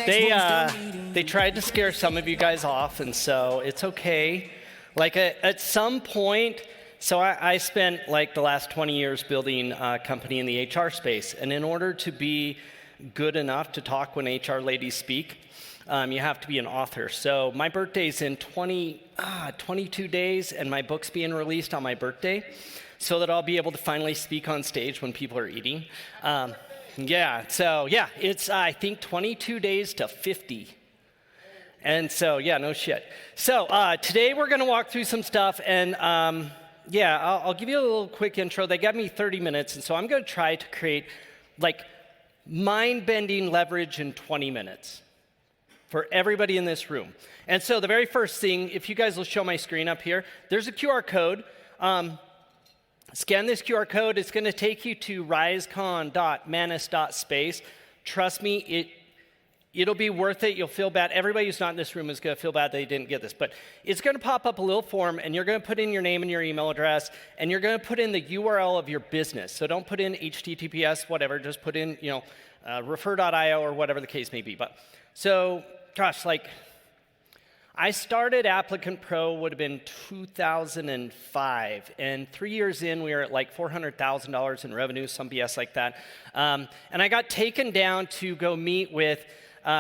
They tried to scare some of you guys off, and so it's okay. Like at some point, so I spent like the last 20 years building a company in the HR space, and in order to be good enough to talk when HR ladies speak, you have to be an author. So my birthday's in 22 days, and my book's being released on my birthday, so that I'll be able to finally speak on stage when people are eating. It's I think 22 days to 50. And so, no shit. So today we're going to walk through some stuff, and I'll give you a little quick intro. They got me 30 minutes, and so I'm going to try to create like mind-bending leverage in 20 minutes for everybody in this room. And so the very first thing, if you guys will show my screen up here, there's a QR code. Scan this QR code. It's going to take you to risecon.manus.space. Trust me, it'll be worth it. You'll feel bad. Everybody who's not in this room is going to feel bad they didn't get this. But it's going to pop up a little form, and you're going to put in your name and your email address, and you're going to put in the URL of your business. So don't put in HTTPS, whatever. Just put in, refer.io or whatever the case may be. But so, I started ApplicantPro would have been 2005, and 3 years in, we were at like $400,000 in revenue, some BS like that. And I got taken down to go meet with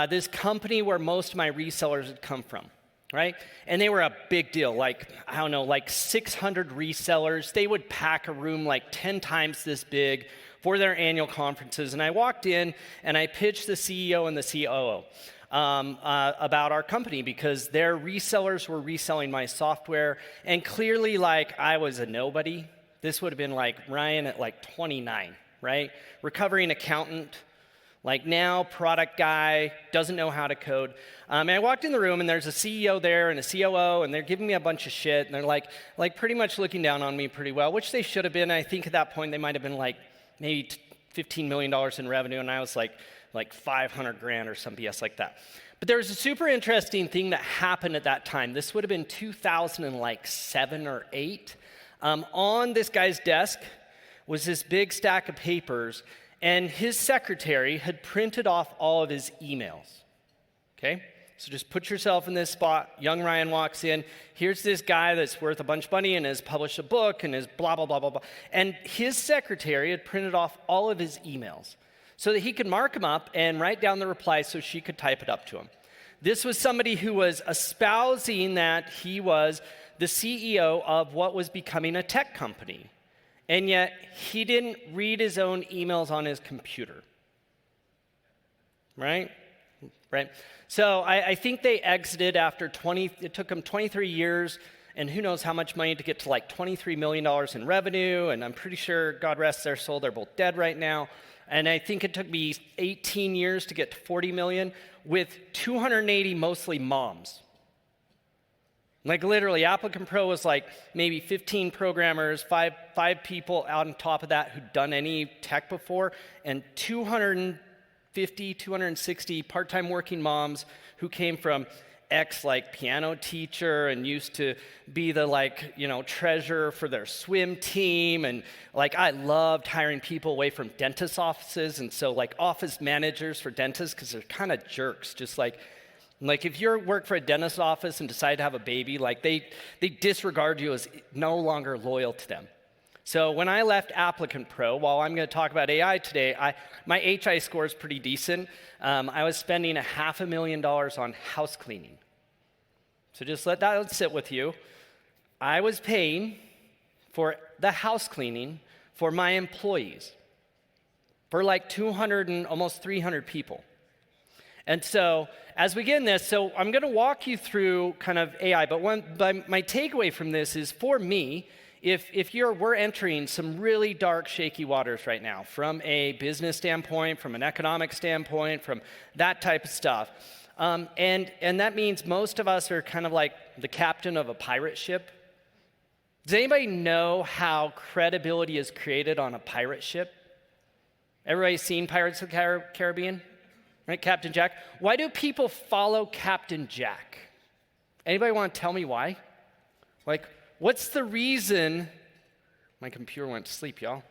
this company where most of my resellers had come from, right? And they were a big deal, like 600 resellers. They would pack a room like 10 times this big for their annual conferences. And I walked in, and I pitched the CEO and the COO. About our company, because their resellers were reselling my software, and clearly I was a nobody. This would have been like Ryan at 29, right? Recovering accountant, now product guy, doesn't know how to code. And I walked in the room, and there's a CEO there and a COO, and they're giving me a bunch of shit, and they're like pretty much looking down on me pretty well, which they should have been. I think at that point they might have been maybe $15 million in revenue, and I was like 500 grand or some BS like that. But there was a super interesting thing that happened at that time. This would have been 2007 or 8. On this guy's desk was this big stack of papers, and his secretary had printed off all of his emails. Okay? So just put yourself in this spot. Young Ryan walks in. Here's this guy that's worth a bunch of money and has published a book and is blah, blah, blah, blah, blah. And his secretary had printed off all of his emails, so that he could mark them up and write down the reply so she could type it up to him. This was somebody who was espousing that he was the CEO of what was becoming a tech company, and yet he didn't read his own emails on his computer, right? So I think they exited after it took them 23 years, and who knows how much money to get to $23 million in revenue, and I'm pretty sure, God rest their soul, they're both dead right now. And I think it took me 18 years to get to 40 million with 280 mostly moms. Literally, ApplicantPro was maybe 15 programmers, five people out on top of that who'd done any tech before, and 250, 260 part-time working moms who came from piano teacher and used to be the treasurer for their swim team, and I loved hiring people away from dentist offices, and so office managers for dentists, because they're kind of jerks. Just if you work for a dentist office and decide to have a baby, they disregard you as no longer loyal to them. So when I left ApplicantPro, while I'm going to talk about AI today, my HI score is pretty decent. I was spending $500,000 on house cleaning. So just let that sit with you. I was paying for the house cleaning for my employees, for 200 and almost 300 people. And so as we get in this, so I'm going to walk you through kind of AI, but my takeaway from this is, for me, we're entering some really dark, shaky waters right now, from a business standpoint, from an economic standpoint, from that type of stuff. And that means most of us are kind of like the captain of a pirate ship. Does anybody know how credibility is created on a pirate ship? Everybody seen Pirates of the Caribbean? Right, Captain Jack? Why do people follow Captain Jack? Anybody want to tell me why? What's the reason? My computer went to sleep, y'all.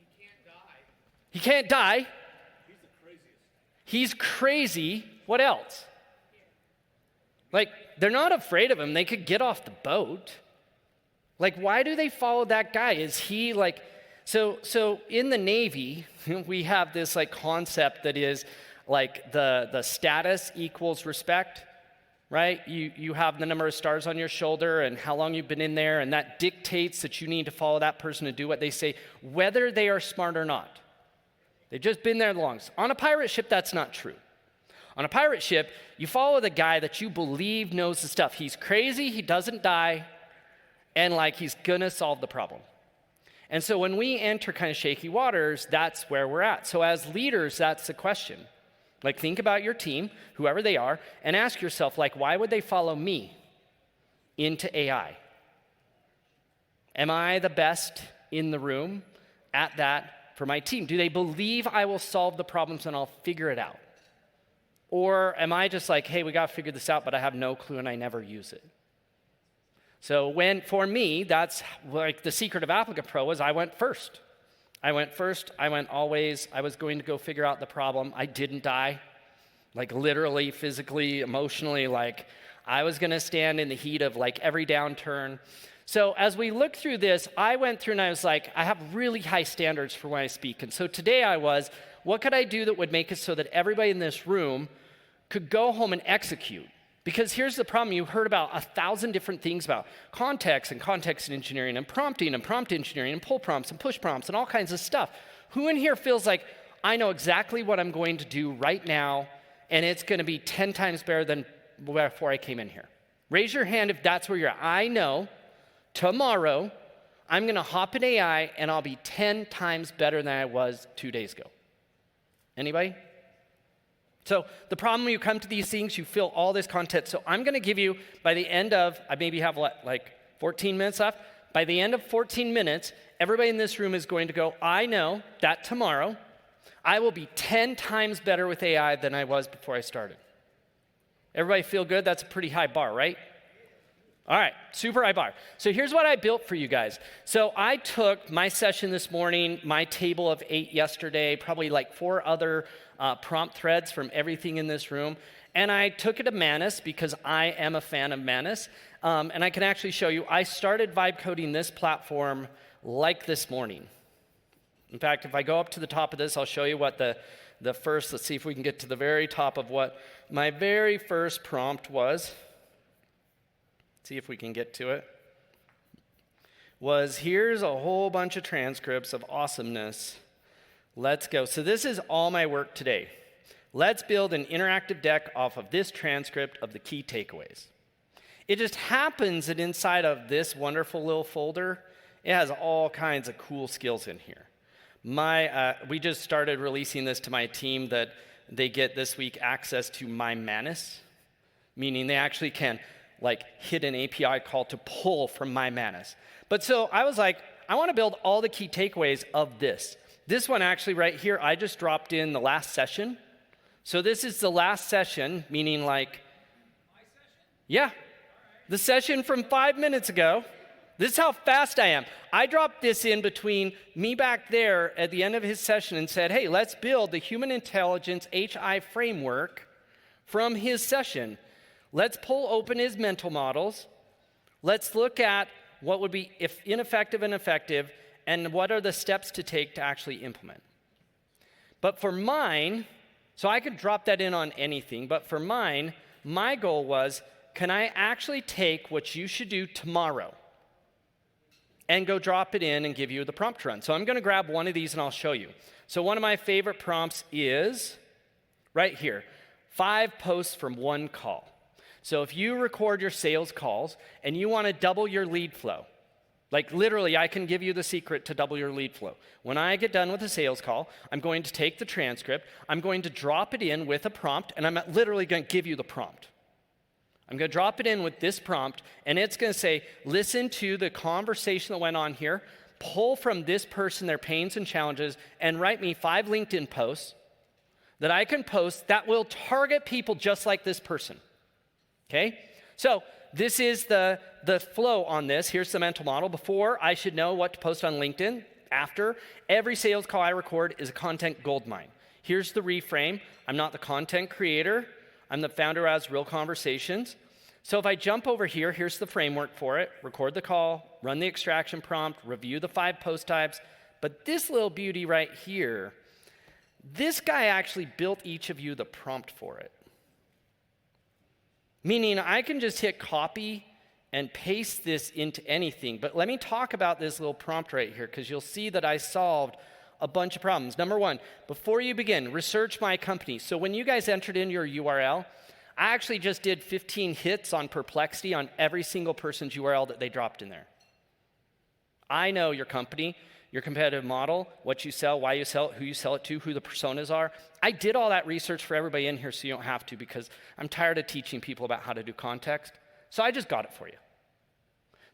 He can't die. He can't die. He's the craziest. He's crazy. What else? Like, they're not afraid of him. They could get off the boat. Like, why do they follow that guy? Is he like, so in the Navy, we have this like concept that is like the status equals respect, right? You have the number of stars on your shoulder and how long you've been in there, and that dictates that you need to follow that person to do what they say, whether they are smart or not. They've just been there the longest. On a pirate ship, that's not true. On a pirate ship, you follow the guy that you believe knows the stuff. He's crazy, he doesn't die, and like he's gonna solve the problem. And so when we enter kind of shaky waters, that's where we're at. So as leaders, that's the question. Like, think about your team, whoever they are, and ask yourself, like, why would they follow me into AI? Am I the best in the room at that for my team? Do they believe I will solve the problems and I'll figure it out? Or am I just like, hey, we got to figure this out, but I have no clue and I never use it? So for me, that's like the secret of ApplicantPro is I went first. I went always. I was going to go figure out the problem. I didn't die, like literally, physically, emotionally. Like I was going to stand in the heat of like every downturn. So as we look through this, I went through and I was like, I have really high standards for when I speak. And so today what could I do that would make it so that everybody in this room could go home and execute? Because here's the problem. You heard about 1,000 different things about context and context engineering and prompting and prompt engineering and pull prompts and push prompts and all kinds of stuff. Who in here feels like I know exactly what I'm going to do right now and it's going to be 10 times better than before I came in here? Raise your hand if that's where you're at. I know tomorrow I'm going to hop in AI and I'll be 10 times better than I was 2 days ago. Anybody? So the problem when you come to these things, you feel all this content. So I'm going to give you, by the end of, I maybe have like 14 minutes left. By the end of 14 minutes, everybody in this room is going to go, I know that tomorrow I will be 10 times better with AI than I was before I started. Everybody feel good? That's a pretty high bar, right? All right, super high bar. So here's what I built for you guys. So I took my session this morning, my table of 8 yesterday, probably like 4 other prompt threads from everything in this room, and I took it to Manus because I am a fan of Manus, and I can actually show you. I started vibe coding this platform like this morning. In fact, if I go up to the top of this, I'll show you what the first, let's see if we can get to the very top of what my very first prompt was. See if we can get to it. Was here's a whole bunch of transcripts of awesomeness. Let's go. So this is all my work today. Let's build an interactive deck off of this transcript of the key takeaways. It just happens that inside of this wonderful little folder, it has all kinds of cool skills in here. We just started releasing this to my team that they get this week access to my Manus, meaning they actually can like hit an API call to pull from my Manus. But so I was like, I want to build all the key takeaways of this. This one actually right here, I just dropped in the last session. So this is the last session, meaning like, my session? Yeah, the session from 5 minutes ago. This is how fast I am. I dropped this in between me back there at the end of his session and said, hey, let's build the human intelligence HI framework from his session. Let's pull open his mental models. Let's look at what would be if ineffective and effective, and what are the steps to take to actually implement. But for mine, so I could drop that in on anything, but for mine, my goal was, can I actually take what you should do tomorrow and go drop it in and give you the prompt run? So I'm going to grab one of these and I'll show you. So one of my favorite prompts is right here, 5 posts from 1 call. So if you record your sales calls and you want to double your lead flow, like literally I can give you the secret to double your lead flow. When I get done with a sales call, I'm going to take the transcript, I'm going to drop it in with a prompt, and I'm literally going to give you the prompt. I'm going to drop it in with this prompt, and it's going to say, listen to the conversation that went on here, pull from this person their pains and challenges, and write me 5 LinkedIn posts that I can post that will target people just like this person. Okay? So this is the flow on this. Here's the mental model. Before, I should know what to post on LinkedIn. After, every sales call I record is a content goldmine. Here's the reframe. I'm not the content creator. I'm the founder who has real conversations. So if I jump over here, here's the framework for it. Record the call, run the extraction prompt, review the 5 post types. But this little beauty right here, this guy actually built each of you the prompt for it. Meaning I can just hit copy and paste this into anything. But let me talk about this little prompt right here, because you'll see that I solved a bunch of problems. Number one, before you begin, research my company. So when you guys entered in your URL, I actually just did 15 hits on Perplexity on every single person's URL that they dropped in there. I know your company, your competitive model, what you sell, why you sell it, who you sell it to, who the personas are. I did all that research for everybody in here so you don't have to, because I'm tired of teaching people about how to do context. So I just got it for you.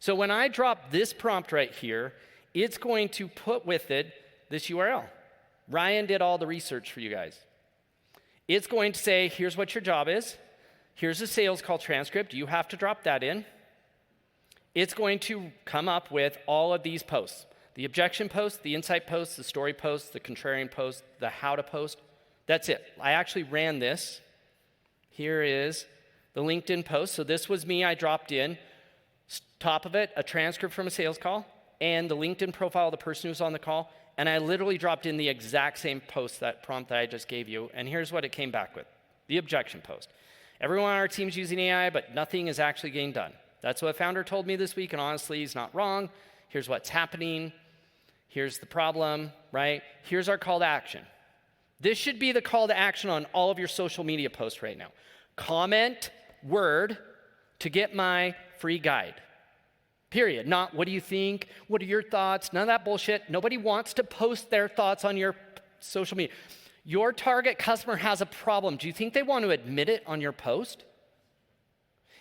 So when I drop this prompt right here, it's going to put with it this URL. Ryan did all the research for you guys. It's going to say, here's what your job is. Here's a sales call transcript. You have to drop that in. It's going to come up with all of these posts. The objection post, the insight post, the story post, the contrarian post, the how to post. That's it. I actually ran this. Here is the LinkedIn post. So this was me. I dropped in. Top of it, a transcript from a sales call and the LinkedIn profile of the person who's on the call. And I literally dropped in the exact same post, that prompt that I just gave you. And here's what it came back with. The objection post. Everyone on our team's using AI, but nothing is actually getting done. That's what a founder told me this week, and honestly, he's not wrong. Here's what's happening. Here's the problem, right? Here's our call to action. This should be the call to action on all of your social media posts right now. Comment word to get my free guide. Period. Not what do you think? What are your thoughts? None of that bullshit. Nobody wants to post their thoughts on your social media. Your target customer has a problem. Do you think they want to admit it on your post?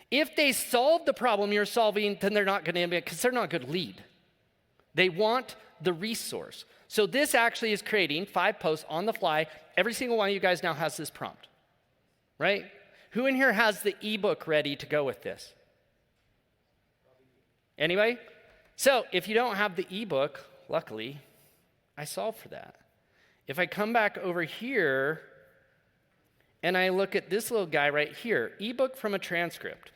If they solve the problem you're solving, then they're not going to admit it because they're not a good lead. They want the resource. So this actually is creating 5 posts on the fly. Every single one of you guys now has this prompt, right? Who in here has the ebook ready to go with this? Anybody? So if you don't have the ebook, luckily, I solved for that. If I come back over here and I look at this little guy right here, ebook from a transcript.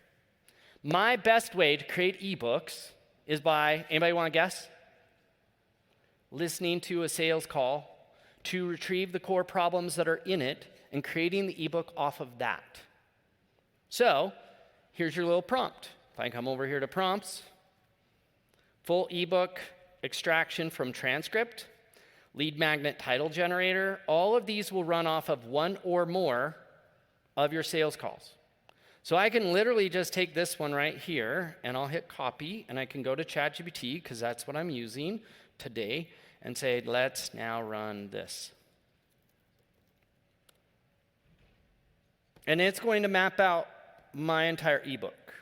My best way to create ebooks is by, anybody want to guess? Listening to a sales call to retrieve the core problems that are in it and creating the ebook off of that. So here's your little prompt. If I come over here to prompts, full ebook extraction from transcript, lead magnet title generator, all of these will run off of one or more of your sales calls. So I can literally just take this one right here, and I'll hit copy, and I can go to ChatGPT, because that's what I'm using today, and say, let's now run this. And it's going to map out my entire ebook.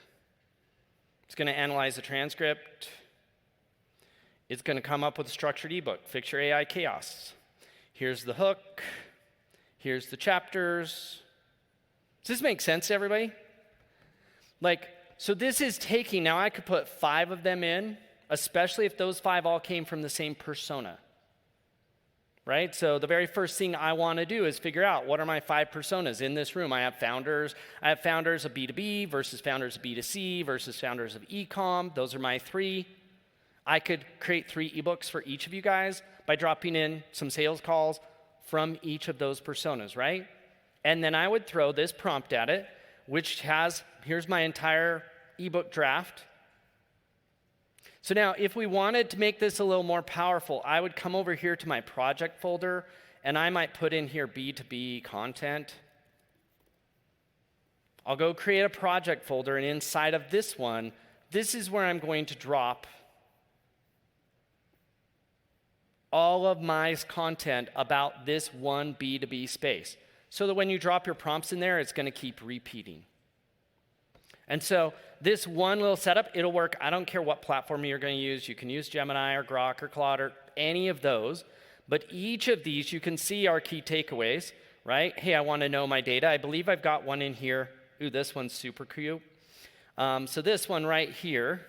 It's going to analyze the transcript. It's going to come up with a structured ebook. Fix your AI chaos. Here's the hook. Here's the chapters. Does this make sense to everybody? So this is taking, now I could put 5 of them in, especially if those 5 all came from the same persona. Right? So the very first thing I want to do is figure out what are my 5 personas in this room. I have founders of B2B versus founders of B2C versus founders of e-com. Those are my 3. I could create 3 ebooks for each of you guys by dropping in some sales calls from each of those personas, right? And then I would throw this prompt at it, which has, here's my entire ebook draft. So now, if we wanted to make this a little more powerful, I would come over here to my project folder, and I might put in here B2B content. I'll go create a project folder, and inside of this one, this is where I'm going to drop all of my content about this one B2B space, so that when you drop your prompts in there, it's going to keep repeating. And so this one little setup, it'll work. I don't care what platform you're going to use. You can use Gemini or Grok or Claude or any of those. But each of these, you can see our key takeaways, right? Hey, I want to know my data. I believe I've got one in here. Ooh, this one's super cute. So this one right here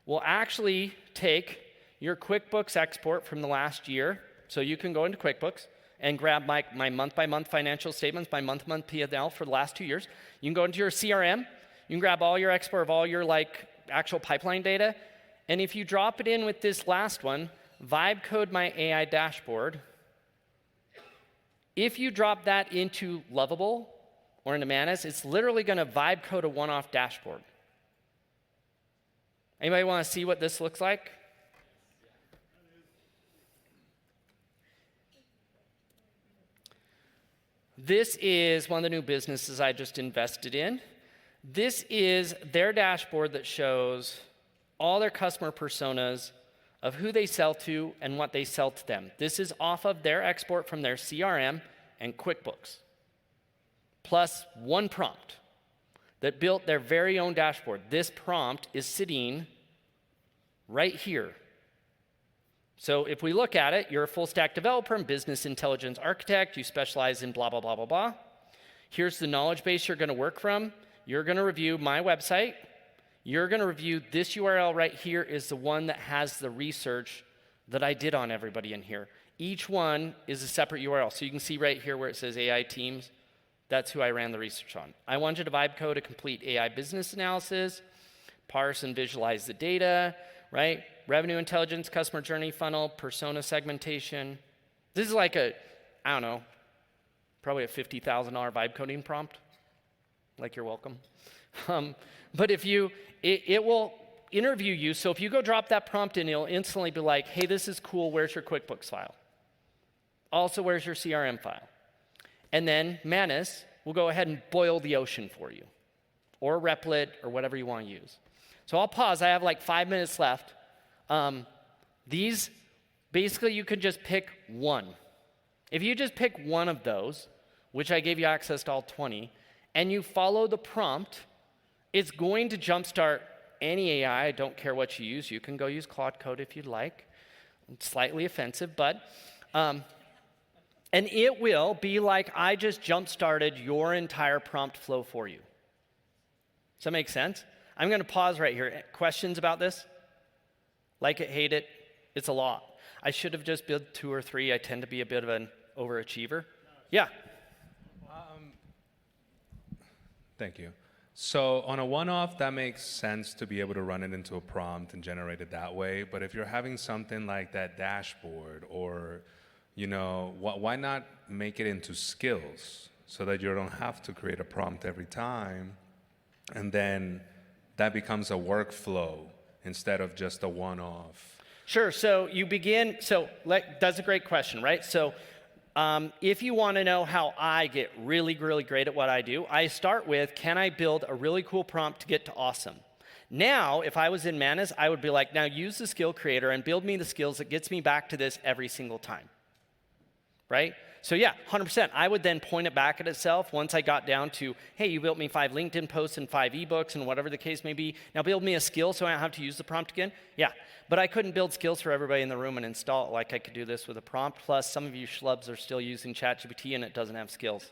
will actually take your QuickBooks export from the last year. So you can go into QuickBooks, and grab my month-by-month financial statements, my month-to-month P&L for the last 2 years. You can go into your CRM. You can grab all your export of all your actual pipeline data. And if you drop it in with this last one, vibe code my AI dashboard, if you drop that into Lovable or into Manus, it's literally going to vibe code a one-off dashboard. Anybody want to see what this looks like? This is one of the new businesses I just invested in. This is their dashboard that shows all their customer personas of who they sell to and what they sell to them. This is off of their export from their CRM and QuickBooks, plus one prompt that built their very own dashboard. This prompt is sitting right here. So if we look at it, you're a full stack developer and business intelligence architect. You specialize in blah, blah, blah, blah, blah. Here's the knowledge base you're going to work from. You're going to review my website. You're going to review this URL right here is the one that has the research that I did on everybody in here. Each one is a separate URL. So you can see right here where it says AI teams. That's who I ran the research on. I wanted to vibe code a complete AI business analysis, parse and visualize the data, right? Revenue intelligence, customer journey funnel, persona segmentation. This is like a, I don't know, probably a $50,000 vibe coding prompt. Like you're welcome. But if you, it will interview you. So if you go drop that prompt in, it'll instantly be like, hey, this is cool. Where's your QuickBooks file? Also, where's your CRM file? And then Manus will go ahead and boil the ocean for you, or Replit, or whatever you want to use. So I'll pause. I have like 5 minutes left. These, basically, you could just pick one. If you just pick one of those, which I gave you access to all 20, and you follow the prompt, it's going to jumpstart any AI. I don't care what you use. You can go use Claude Code if you'd like. It's slightly offensive, but... and it will be like I just jump-started your entire prompt flow for you. Does that make sense? I'm going to pause right here. Questions about this? Like it, hate it? It's a lot. I should have just built 2 or 3. I tend to be a bit of an overachiever. Yeah. Thank you. So on a one-off, that makes sense to be able to run it into a prompt and generate it that way. But if you're having something like that dashboard, or why not make it into skills so that you don't have to create a prompt every time, and then that becomes a workflow instead of just a one-off? Sure. So you begin. So that's a great question, right? So if you want to know how I get really, really great at what I do, I start with, can I build a really cool prompt to get to awesome? Now, if I was in Manus, I would be like, now use the skill creator and build me the skills that gets me back to this every single time. Right? So yeah, 100%. I would then point it back at itself once I got down to, hey, you built me 5 LinkedIn posts and 5 ebooks and whatever the case may be. Now build me a skill so I don't have to use the prompt again. Yeah, but I couldn't build skills for everybody in the room and install it like I could do this with a prompt. Plus, some of you schlubs are still using ChatGPT and it doesn't have skills.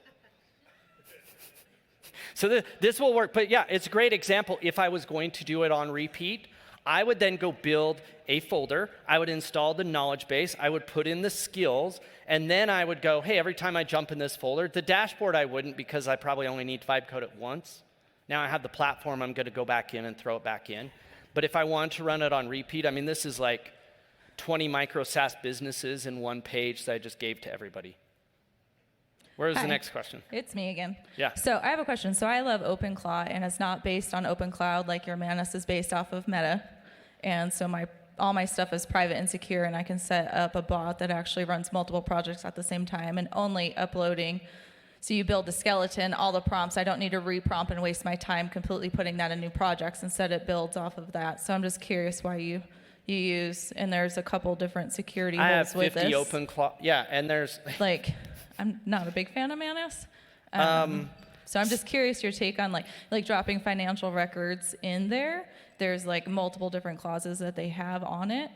So this will work. But yeah, it's a great example. If I was going to do it on repeat, I would then go build a folder. I would install the knowledge base. I would put in the skills. And then I would go, hey, every time I jump in this folder, the dashboard I wouldn't, because I probably only need to vibe code it once. Now I have the platform. I'm going to go back in and throw it back in. But if I wanted to run it on repeat, I mean, this is like 20 micro SaaS businesses in one page that I just gave to everybody. Where's the next question? It's me again. Yeah. So I have a question. So I love OpenClaw, and it's not based on OpenCloud like your Manus is based off of Meta. And so all my stuff is private and secure, and I can set up a bot that actually runs multiple projects at the same time and only uploading. So you build the skeleton, all the prompts. I don't need to re-prompt and waste my time completely putting that in new projects. Instead, it builds off of that. So I'm just curious why you use, and there's a couple different security holes with this. I have 50 OpenClaw. Yeah, and there's... Like, I'm not a big fan of Manus. So I'm just curious your take on like dropping financial records in there. There's like multiple different clauses that they have on it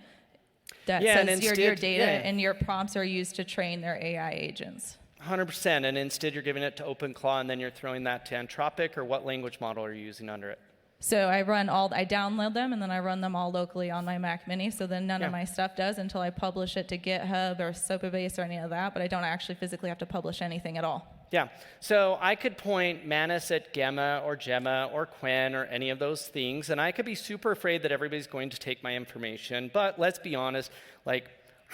that says your data and your prompts are used to train their AI agents. 100%, and instead you're giving it to OpenClaw, and then you're throwing that to Anthropic, or what language model are you using under it? So I download them and then I run them all locally on my Mac Mini. So then none of my stuff does until I publish it to GitHub or Sopabase or any of that. But I don't actually physically have to publish anything at all. Yeah. So I could point Manus at Gemma or Gemma or Quen or any of those things, and I could be super afraid that everybody's going to take my information. But let's be honest, like,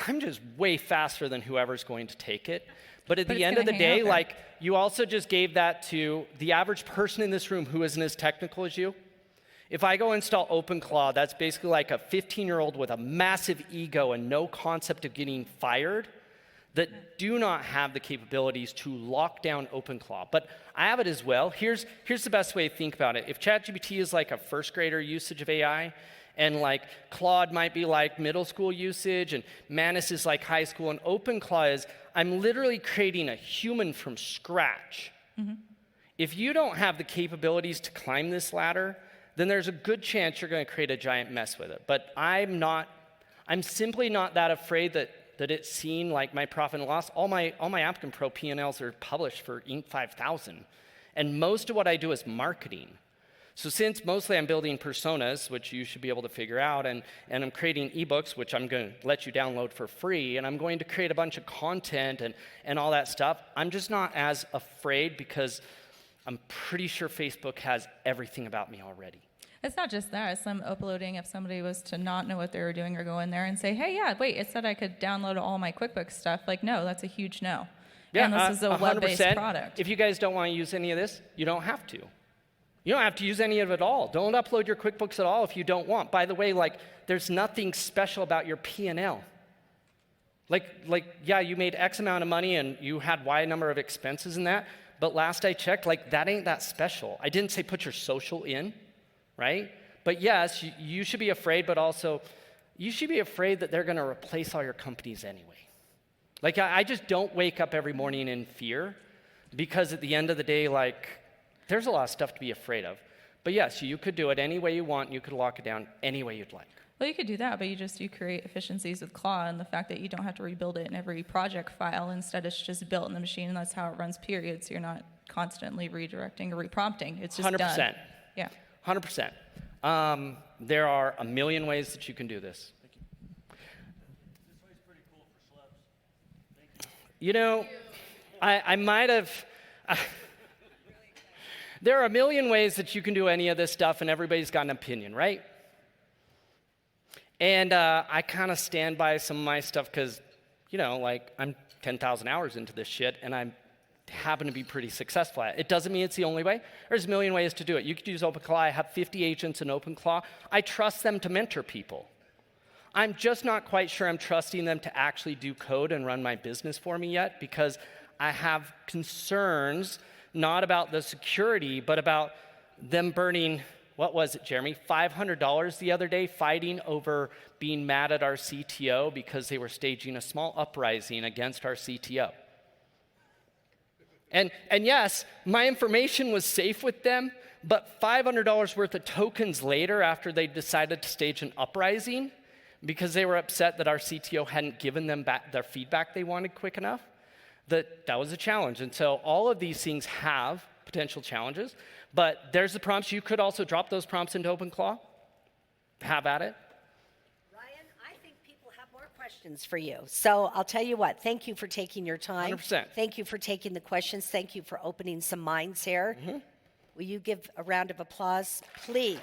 I'm just way faster than whoever's going to take it. But at the end of the day, like, you also just gave that to the average person in this room who isn't as technical as you. If I go install OpenClaw, that's basically like a 15-year-old with a massive ego and no concept of getting fired that do not have the capabilities to lock down OpenClaw. But I have it as well. Here's the best way to think about it. If ChatGPT is like a first grader usage of AI, and like Claude might be like middle school usage, and Manus is like high school, and OpenClaw is, I'm literally creating a human from scratch. If you don't have the capabilities to climb this ladder, then there's a good chance you're going to create a giant mess with it. But I'm simply not that afraid that it's seen like my profit and loss. All my ApplicantPro P&Ls are published for Inc. 5000. And most of what I do is marketing. So since mostly I'm building personas, which you should be able to figure out, and I'm creating ebooks, which I'm going to let you download for free, and I'm going to create a bunch of content and all that stuff, I'm just not as afraid because I'm pretty sure Facebook has everything about me already. It's not just that. It's them uploading. If somebody was to not know what they were doing or go in there and say, hey, yeah, wait, it said I could download all my QuickBooks stuff. Like, no, that's a huge no. Yeah, and this is a 100%. web-based product. If you guys don't want to use any of this, you don't have to. You don't have to use any of it at all. Don't upload your QuickBooks at all if you don't want. By the way, like, there's nothing special about your P&L. Like, yeah, you made X amount of money and you had Y number of expenses in that, but last I checked, like, that ain't that special. I didn't say put your social in, right? But yes, you should be afraid, but also you should be afraid that they're going to replace all your companies anyway. Like, I just don't wake up every morning in fear because at the end of the day, like, there's a lot of stuff to be afraid of. But yes, you could do it any way you want. You could lock it down any way you'd like. Well, you could do that, but you create efficiencies with Claw and the fact that you don't have to rebuild it in every project file. Instead, it's just built in the machine, and that's how it runs, period. So you're not constantly redirecting or reprompting. It's just 100%. done. Yeah. 100%. There are a million ways that you can do this. Thank you. This way's pretty cool for schlubs. Thank you. You know, I might have... There are a million ways that you can do any of this stuff, and everybody's got an opinion, right? And I kind of stand by some of my stuff because, you know, like, I'm 10,000 hours into this shit, and I happen to be pretty successful at it. It doesn't mean it's the only way. There's a million ways to do it. You could use OpenClaw. I have 50 agents in OpenClaw. I trust them to mentor people. I'm just not quite sure I'm trusting them to actually do code and run my business for me yet because I have concerns not about the security, but about them burning, what was it, Jeremy? $500 the other day fighting over being mad at our CTO because they were staging a small uprising against our CTO. And yes, my information was safe with them, but $500 worth of tokens later after they decided to stage an uprising because they were upset that our CTO hadn't given them back their feedback they wanted quick enough, that was a challenge. And so all of these things have potential challenges, but there's the prompts. You could also drop those prompts into OpenClaw. Have at it. Ryan, I think people have more questions for you. So I'll tell you what, thank you for taking your time. 100%. Thank you for taking the questions. Thank you for opening some minds here. Will you give a round of applause, please?